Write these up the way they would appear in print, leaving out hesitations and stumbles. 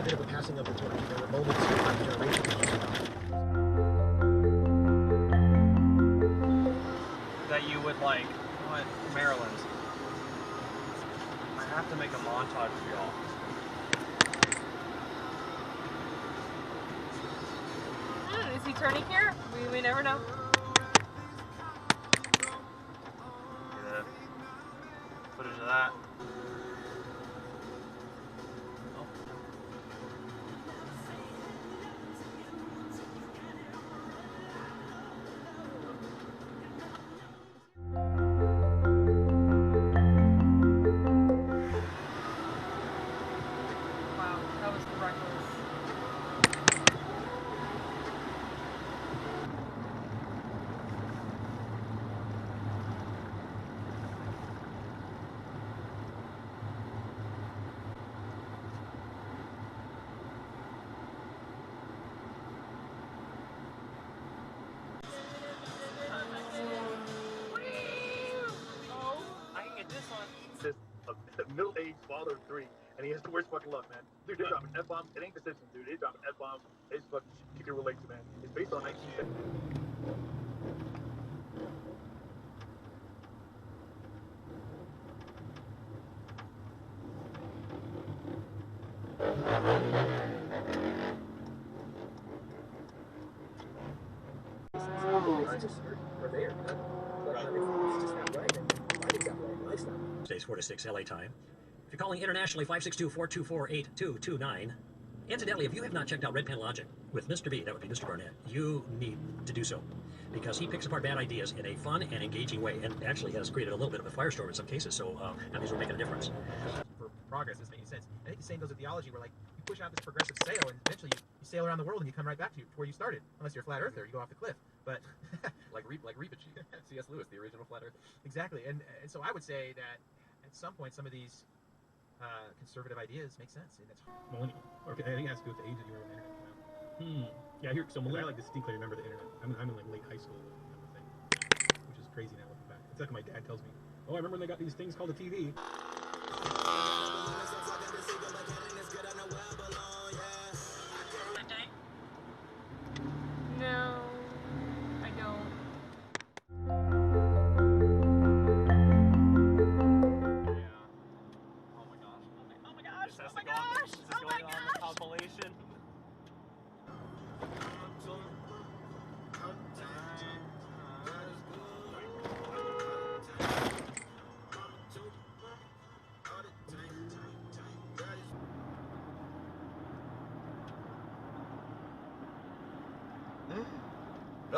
bit of a passing of the torch. There were moments of generation that you would like. What? Maryland. I have to make a montage for y'all. Is he turning here? We never know. Yeah. Footage of that. Wow, that was reckless. A middle-aged father of 3, and he has the worst fucking luck, man. Dude, they're dropping F-bombs. It ain't the Simpsons, dude. They're dropping F-bombs. It's fucking shit you can relate to, man. It's based on 1970. States 4 to 6 LA time. If you're calling internationally, 562-424-8229. Incidentally, if you have not checked out Red Pen Logic with Mr. B, that would be Mr. Barnett, you need to do so. Because he picks apart bad ideas in a fun and engaging way, and actually has created a little bit of a firestorm in some cases, so that means we're making a difference. For progress, this makes sense. I think the same goes with theology, where like you push out this progressive sail, and eventually you sail around the world and you come right back to where you started. Unless you're a flat earther, you go off the cliff. But like Reepichi, C.S. Lewis, the original flat earther. Exactly, and so I would say that at some point some of these conservative ideas make sense. And it's millennial. Okay, I think it has to do with the age that you were when the internet came out. Yeah, here. So millennial, I like distinctly remember the internet. I'm in like late high school kind of thing, which is crazy now looking back. It's like my dad tells me, "Oh, I remember when they got these things called a TV." No, I don't. Yeah. Oh my gosh. Oh my gosh. Oh my gosh. This is going on the compilation.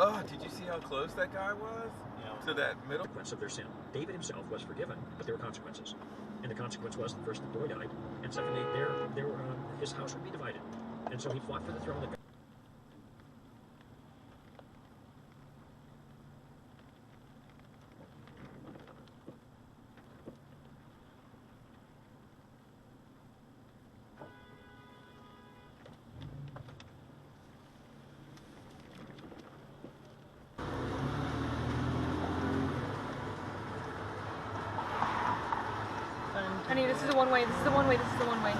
Oh, did you see how close that guy was to that middle? Consequence of their sin. David himself was forgiven, but there were consequences. And the consequence was, first, the boy died, and secondly, his house would be divided. And so he fought for the throne of God. Honey, this is the one way. This is the one way. This is the one way.